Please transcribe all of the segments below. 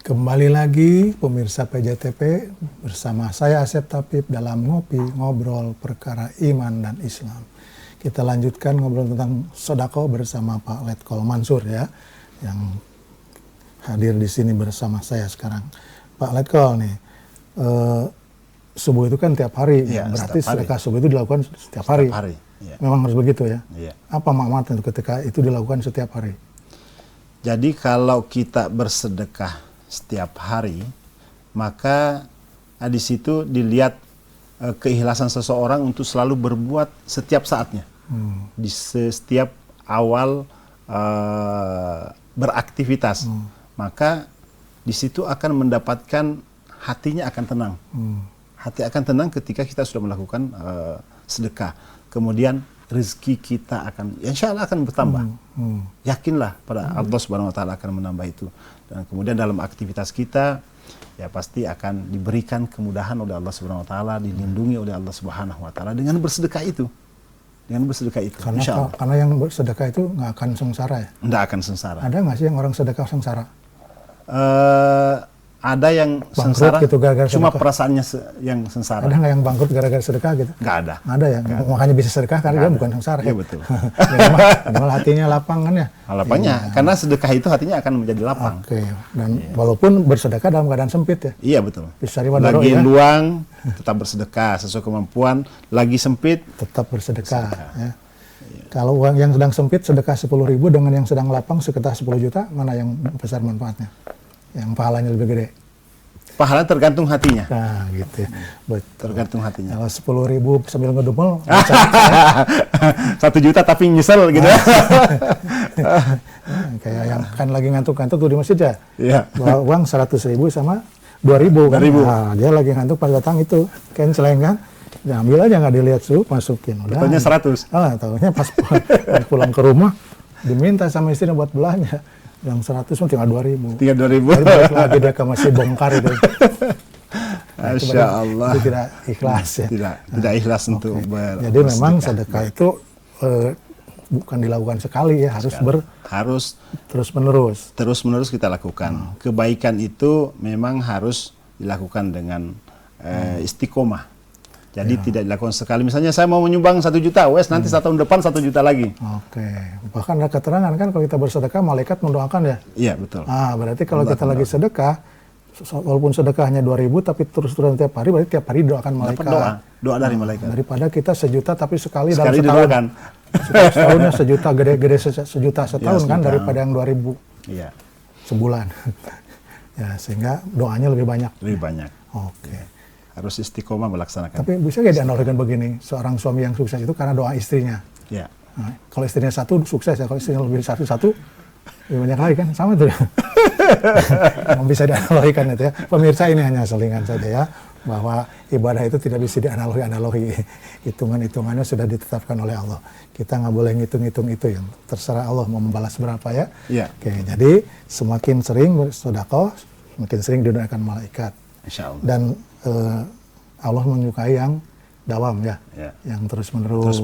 Kembali lagi pemirsa PJTP bersama saya Asep Tapip dalam Ngopi Ngobrol Perkara Iman dan Islam. Kita lanjutkan ngobrol tentang sedekah bersama Pak Letkol Mansur ya, yang hadir di sini bersama saya sekarang. Pak Letkol nih, subuh itu kan tiap hari, ya, berarti sedekah subuh itu dilakukan setiap hari. Ya. Memang harus begitu ya. Ya. Apa makna ketika itu dilakukan setiap hari? Jadi kalau kita bersedekah setiap hari, maka di situ dilihat keikhlasan seseorang untuk selalu berbuat setiap saatnya. Di setiap awal beraktivitas. Maka di situ akan mendapatkan, hatinya akan tenang. Hati akan tenang ketika kita sudah melakukan sedekah. Kemudian rezeki kita akan, insya Allah akan bertambah. Yakinlah pada Allah Subhanahu Wa Taala akan menambah itu. Dan kemudian dalam aktivitas kita, ya pasti akan diberikan kemudahan oleh Allah Subhanahu Wa Taala, dilindungi oleh Allah Subhanahu Wa Taala dengan bersedekah itu. Dengan bersedekah itu. Karena yang bersedekah itu nggak akan sengsara ya? Nggak akan sengsara. Ada nggak sih yang orang sedekah sengsara? Ada yang bangkrut sengsara, gitu, gara-gara cuma sedekah. perasaannya yang sengsara. Ada nggak yang bangkrut gara-gara sedekah gitu? Nggak ada. Nggak ada ya? Nggak Makanya bisa sedekah karena dia bukan sengsara. Iya betul. Minimal hatinya lapang kan ya? Lapangnya, karena sedekah itu hatinya akan menjadi lapang. Oke. Dan walaupun bersedekah dalam keadaan sempit ya? Iya betul. Bisa riwayat lagi ya? luang, tetap bersedekah sesuai kemampuan. Lagi sempit, tetap bersedekah. Ya. Kalau uang yang sedang sempit sedekah 10.000 dengan yang sedang lapang sekitar 10 juta, mana yang besar manfaatnya? Yang pahalanya lebih gede? Pahala tergantung hatinya. Nah, gitu ya. Betul. Tergantung hatinya. Kalau 10.000 sambil ngedumel, 1 juta tapi nyesel gitu. Kayak yang kan lagi ngantuk-ngantuk tuh di masjid ya. Iya. Bawa uang 100.000 sama 2.000 kan. Nah, dia lagi ngantuk pas datang itu canceling kan. Diambil aja nggak dilihat suruh masukin. Udah. Taunya 100. Taunya pas pulang ke rumah diminta sama istrinya buat belanja. Yang 100 pun tinggal 2.000. Tinggal 2.000. Jadi balik lagi dia ke masjid bongkar itu. Nah, Masya Allah. Itu tidak ikhlas ya. Tidak ikhlas untuk Jadi memang sedekah itu bukan dilakukan sekali ya, harus terus-menerus. Terus-menerus kita lakukan. Kebaikan itu memang harus dilakukan dengan istiqomah. Jadi tidak dilakukan sekali. Misalnya saya mau menyumbang 1 juta, nanti 1 tahun depan 1 juta lagi. Oke. Bahkan ada keterangan kan kalau kita bersedekah, malaikat mendoakan ya? Iya, betul. Berarti kalau kita lagi sedekah, walaupun sedekahnya 2.000, tapi terus-terusan tiap hari, berarti tiap hari doakan malaikat. Doa dari malaikat. Daripada kita sejuta, tapi sekali dalam setahun. Didoakan. Setahunnya sejuta, gede-gede sejuta setahun kan, daripada yang 2.000 sebulan. Ya, sehingga doanya lebih banyak. Lebih banyak. Oke. Harus istiqomah melaksanakan. Tapi bisa nggak dianalogikan begini, seorang suami yang sukses itu karena doa istrinya. Ya. Nah, kalau istrinya satu sukses ya, kalau istrinya lebih satu lebih banyak lagi kan, sama tuh. Bisa dianalogikan itu ya. Pemirsa, ini hanya selingan saja ya, bahwa ibadah itu tidak bisa dianalogi. Hitungannya sudah ditetapkan oleh Allah. Kita nggak boleh ngitung-ngitung itu, yang terserah Allah mau membalas berapa ya. Ya. Oke, jadi semakin sering bersedekah, semakin sering didoakan malaikat. Insya Allah. Dan Allah menyukai yang dawam ya, yang terus-menerus.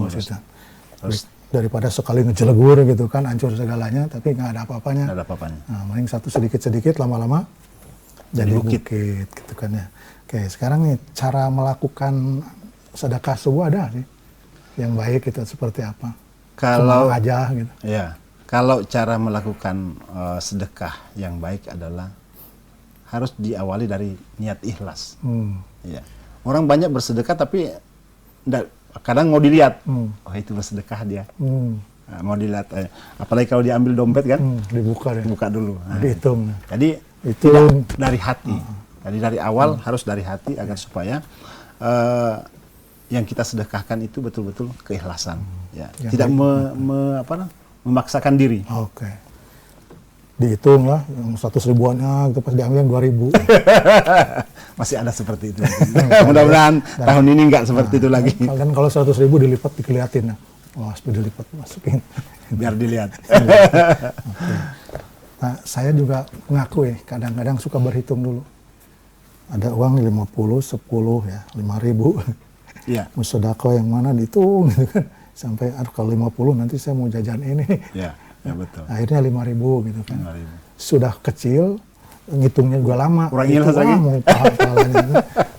Terus daripada sekali ngejelegur gitu kan, hancur segalanya, tapi nggak ada apa-apanya. Nggak ada apa-apanya. Nah, mending satu sedikit-sedikit, lama-lama jadi bukit gitu kan ya. Oke, sekarang nih cara melakukan sedekah subuh ada sih yang baik itu seperti apa? Kalau cuma aja gitu. Ya, kalau cara melakukan sedekah yang baik adalah harus diawali dari niat ikhlas. Ya. Orang banyak bersedekah tapi kadang mau dilihat, oh itu bersedekah dia. Nah, mau dilihat, apalagi kalau diambil dompet kan, dibuka dulu. Nah, dihitung. Jadi itu dari hati. Jadi dari awal harus dari hati agar supaya yang kita sedekahkan itu betul-betul keikhlasan. Ya. Tidak memaksakan diri. Oke. Dihitung lah, yang 100 ribuannya gitu, pas diambil yang 2.000. Masih ada seperti itu. Mudah-mudahan tahun ini nggak seperti itu lagi. Dan kalau 100.000 dilipat dikeliatin, wah sepeda dilipat masukin. Biar dilihat. Okay. Nah, saya juga ngaku kadang-kadang suka berhitung dulu. Ada uang 50, 10 ya, 5.000. Iya. Mau sedekah yang mana dihitung gitu kan. Sampai kalau 50 nanti saya mau jajan ini. Iya. Ya betul. Akhirnya 5.000 gitu kan. 5.000. Sudah kecil, ngitungnya juga lama. Kurang Itu ikhlas lagi. mau paham pahalanya.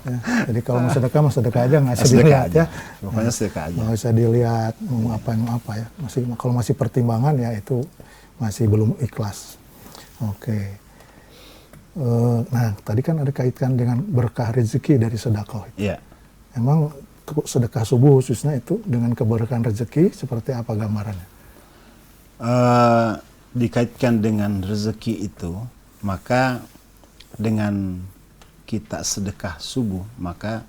Ya. Jadi kalau mau sedekah aja nggak usah Sedekah dilihat aja. ya. Pokoknya sedekah aja. Nggak usah dilihat mau apa ya. Kalau masih pertimbangan ya itu masih belum ikhlas. Oke. Nah tadi kan ada kaitan dengan berkah rezeki dari sedekah. Iya. Emang sedekah subuh khususnya itu dengan keberkahan rezeki seperti apa gambarannya? Dikaitkan dengan rezeki itu, maka dengan kita sedekah subuh, maka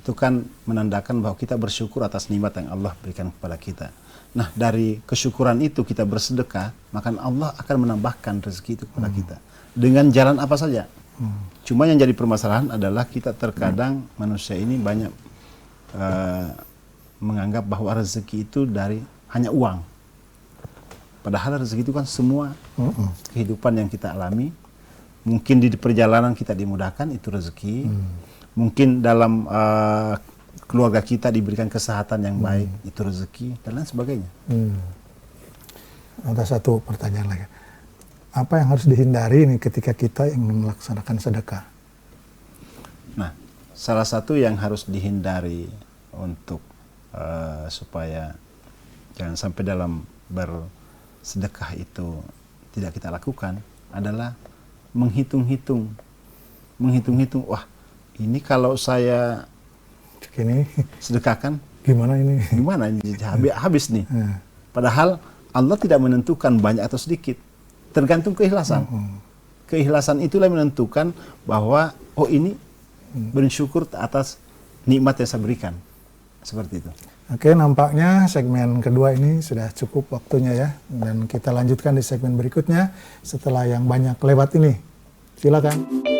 itu kan menandakan bahwa kita bersyukur atas nikmat yang Allah berikan kepada kita. Nah, dari kesyukuran itu kita bersedekah, maka Allah akan menambahkan rezeki itu kepada kita. Dengan jalan apa saja. Cuma yang jadi permasalahan adalah kita terkadang manusia ini banyak menganggap bahwa rezeki itu dari hanya uang. Padahal rezeki itu kan semua kehidupan yang kita alami. Mungkin di perjalanan kita dimudahkan, itu rezeki. Mungkin dalam keluarga kita diberikan kesehatan yang baik, itu rezeki, dan lain sebagainya. Ada satu pertanyaan lagi. Apa yang harus dihindari nih ketika kita ingin melaksanakan sedekah? Nah, salah satu yang harus dihindari untuk supaya jangan sampai dalam bersedekah itu tidak kita lakukan adalah menghitung-hitung. Wah, ini kalau saya Begini, sedekahkan, gimana ini? habis nih. Padahal Allah tidak menentukan banyak atau sedikit, tergantung keikhlasan. Keikhlasan itulah yang menentukan bahwa oh ini bersyukur atas nikmat yang saya berikan. Seperti itu. Oke, nampaknya segmen kedua ini sudah cukup waktunya ya. Dan kita lanjutkan di segmen berikutnya setelah yang banyak lewat ini. Silakan.